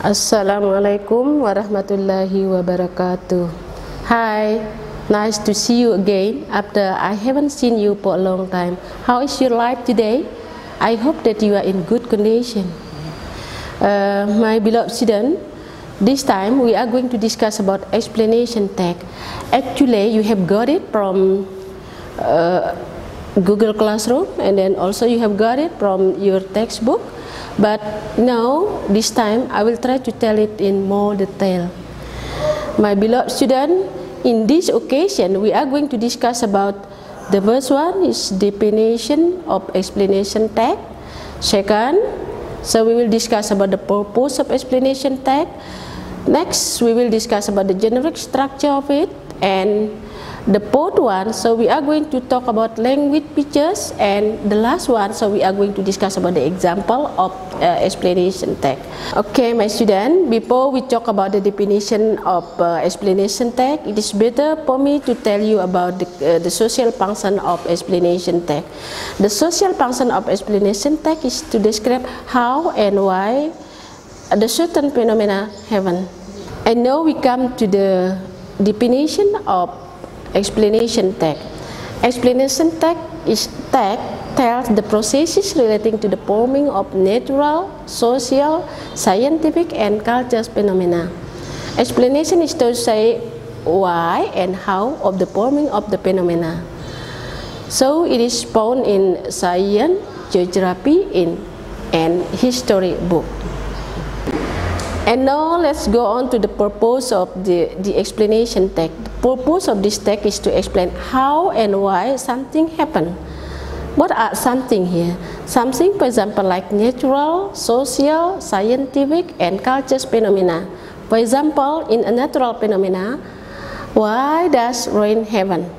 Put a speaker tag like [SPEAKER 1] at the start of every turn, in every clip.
[SPEAKER 1] Assalamualaikum warahmatullahi wabarakatuh. Hi, nice to see you again after I haven't seen you for a long time. How is your life today? I hope that you are in good condition. My beloved student, this time we are going to discuss about explanation tag. Actually, you have got it from Google Classroom, and then also you have got it from your textbook. But now, this time, I will try to tell it in more detail. My beloved student, in this occasion, we are going to discuss about the first one is definition of explanation tag. Second, so we will discuss about the purpose of explanation tag. Next, we will discuss about the generic structure of it, and the fourth one, so we are going to talk about language features, and the last one, so we are going to discuss about the example of explanation tag. Okay, my student, before we talk about the definition of explanation tag, it is better for me to tell you about the social function of explanation tag. The social function of explanation tag is to describe how and why the certain phenomena happen. And now we come to the definition of explanation tag. Explanation tag tells the processes relating to the forming of natural, social, scientific, and cultural phenomena. Explanation is to say why and how of the forming of the phenomena. So it is found in science, geography, and history book. And now let's go on to the purpose of the explanation tag. The purpose of this tag is to explain how and why something happened. What are something here? Something, for example, like natural, social, scientific, and cultural phenomena. For example, in a natural phenomena, why does rain happen?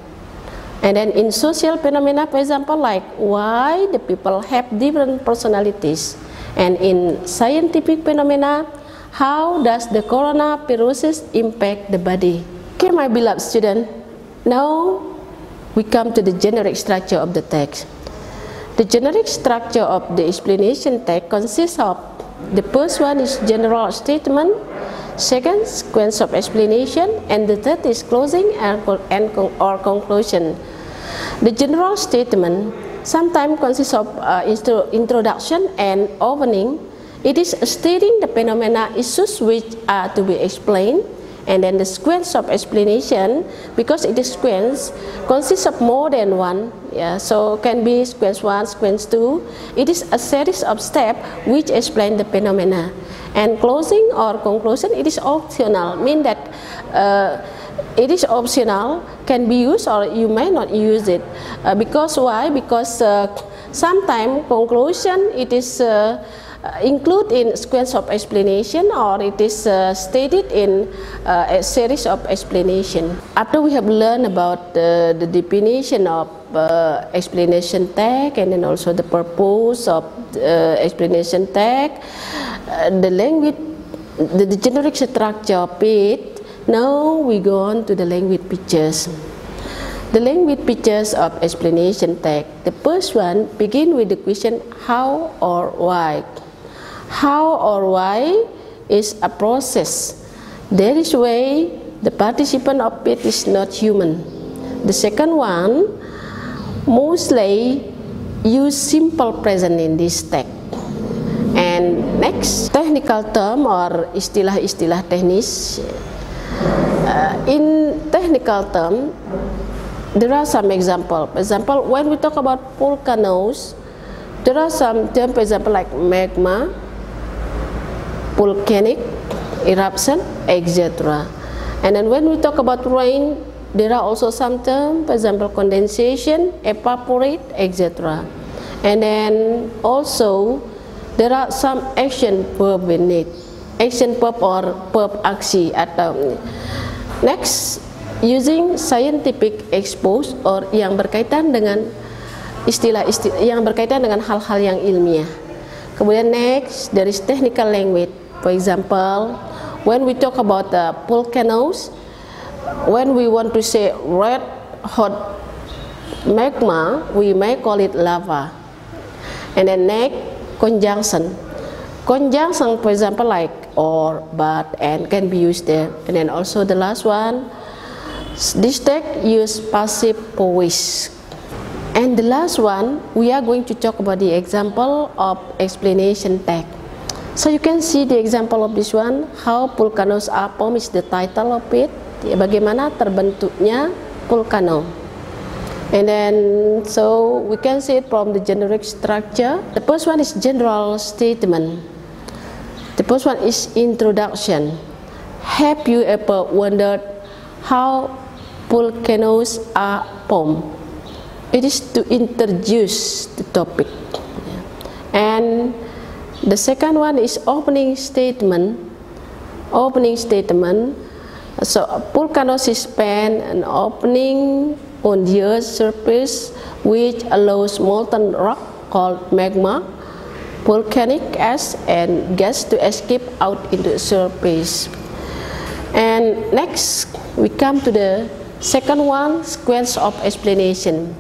[SPEAKER 1] And then in social phenomena, for example, like why the people have different personalities. And in scientific phenomena, how does the coronavirus impact the body? Okay, my beloved student, now we come to the generic structure of the text. The generic structure of the explanation text consists of the first one is general statement, second sequence of explanation, and the third is closing or conclusion. The general statement sometimes consists of introduction and opening. It is stating the phenomena issues which are to be explained, and then the sequence of explanation, because it is sequence, consists of more than one, so can be sequence 1, sequence 2. It is a series of steps which explain the phenomena. And closing or conclusion, it is optional, mean that it is optional, can be used or you may not use it. Because why? Because sometimes conclusion it is include in sequence of explanation, or it is stated in a series of explanation. After we have learned about the definition of explanation tag, and then also the purpose of explanation tag, the language, the generic structure of it, now we go on to the language features. The language features of explanation tag. The first one begin with the question how or why. How or why is a process. There is way the participant of it is not human. The second one mostly use simple present in this text. And next, technical term or istilah-istilah teknis. In technical term, there are some examples. For example, when we talk about volcanoes, there are some terms, for example, like magma, volcanic eruption, etc. And then when we talk about rain, there are also some terms, for example, condensation, evaporate, etc. And then also there are some action verb in it, action verb or verb aksi atau. Next, using scientific expose or yang berkaitan dengan istilah-istilah yang berkaitan dengan hal-hal yang ilmiah. Kemudian next, there is technical language. For example, when we talk about volcanoes, when we want to say red hot magma, we may call it lava. And then next, conjunction. Conjunction, for example, like or, but, and can be used there. And then also the last one, this tag use passive voice. And the last one, we are going to talk about the example of explanation tag. So you can see the example of this one, how volcanoes are formed is the title of it. Bagaimana terbentuknya volcano. And then, so we can see it from the generic structure. The first one is general statement. The first one is introduction. Have you ever wondered how volcanoes are formed? It is to introduce the topic. And the second one is opening statement. Opening statement. So volcanoes is span an opening on the Earth's surface which allows molten rock called magma, volcanic ash, and gas to escape out into the surface. And next we come to the second one, sequence of explanation.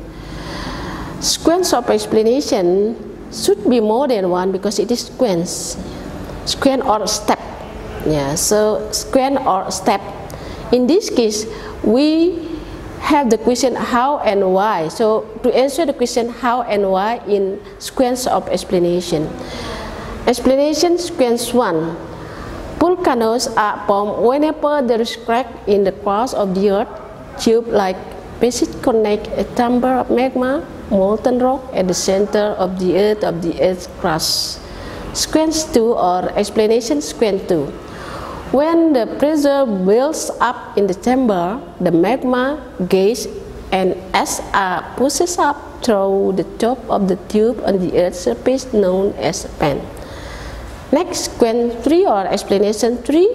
[SPEAKER 1] Sequence of explanation should be more than one because it is sequence or step. Yeah, so sequence or step. In this case, we have the question how and why. So to answer the question how and why in sequence of explanation. Explanation sequence 1. Volcanoes are formed whenever there is crack in the crust of the earth, tube like passage connect a chamber of magma, molten rock at the center of the earth's crust. Sequence 2 or explanation sequence 2. When the pressure builds up in the chamber, the magma, gas, and ash are pushed up through the top of the tube on the earth's surface known as a pan. Next, sequence 3 or explanation 3.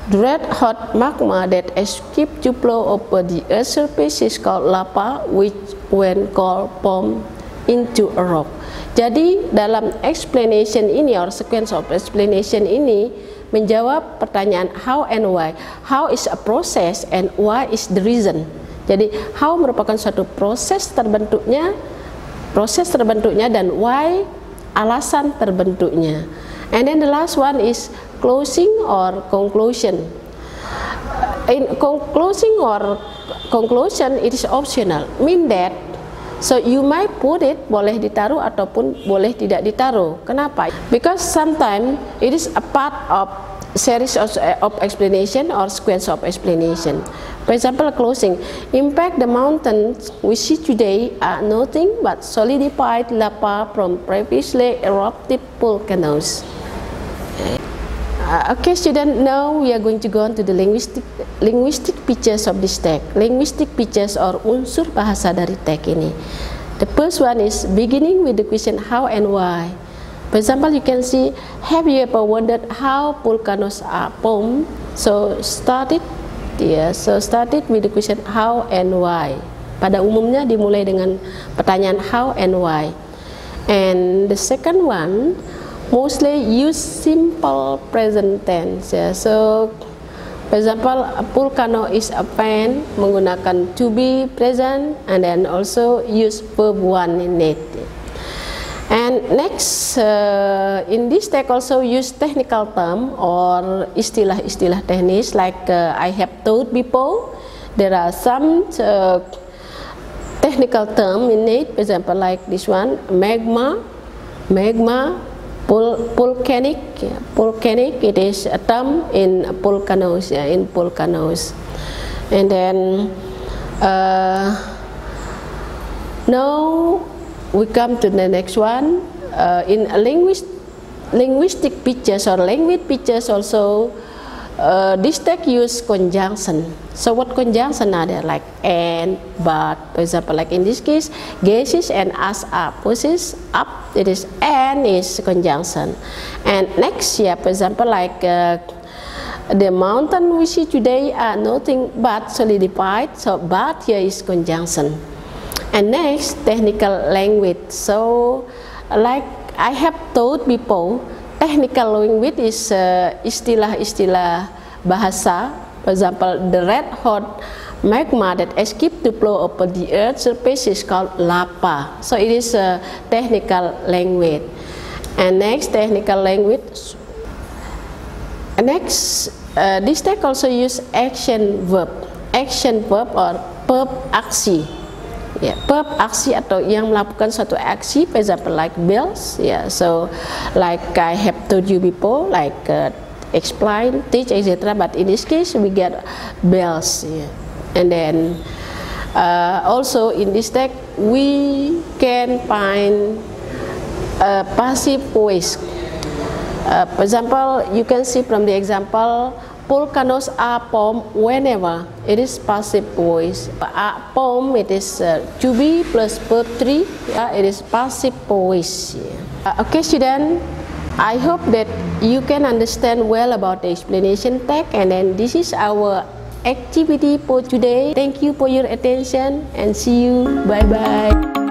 [SPEAKER 1] The red hot magma that escaped to flow over the earth's surface is called lava, which when cold formed into a rock. Jadi dalam explanation ini or sequence of explanation ini menjawab pertanyaan how and why. How is a process and why is the reason. Jadi how merupakan suatu proses terbentuknya dan why alasan terbentuknya. And then the last one is closing or conclusion. In closing or conclusion, it is optional. Mean that, so you might put it, boleh ditaruh ataupun boleh tidak ditaruh. Kenapa? Because sometimes it is a part of series of explanation or sequence of explanation. For example, closing. In fact, the mountains we see today are nothing but solidified lava from previously erupted volcanoes. Okay, students, now we are going to go on to the linguistic features of this text. Linguistic features or unsur bahasa dari teks ini. The first one is beginning with the question how and why. For example, you can see, have you ever wondered how volcanoes are formed? So started with the question how and why. Pada umumnya dimulai dengan pertanyaan how and why. And the second one, mostly use simple present tense. So, for example, a volcano is a fan, menggunakan to be present, and then also use verb 1 in it. And next, in this text also use technical term or istilah-istilah teknis like I have told before. There are some technical term in it. For example, like this one, magma, volcanic. It is a term in volcanoes. And then now we come to the next one. In linguistic features or language features also, this text use conjunction. So what conjunction are there? Like and, but. For example, like in this case, gases and ash are pushed up. It is and is conjunction. And next, for example, like the mountain we see today are nothing but solidified. So but here is conjunction. And next, technical language. So like I have told before, technical language is istilah-istilah bahasa. For example, the red hot magma that escaped to flow over the earth's surface is called lava. So it is a technical language. And next, technical language. Next, this text also use action verb or verb aksi. Yeah, verb aksi atau yang melakukan suatu aksi, for example like bells. Yeah, so like I have told you before, like explain, teach, etc. But in this case, we get bells. Yeah. And then also in this text, we can find passive voice. For example, you can see from the example, volcanoes are formed whenever. It is passive voice. Form, it is to be plus verb 3. It is passive voice. Okay, student. I hope that you can understand well about the explanation text, and then this is our activity for today. Thank you for your attention and see you. Bye bye.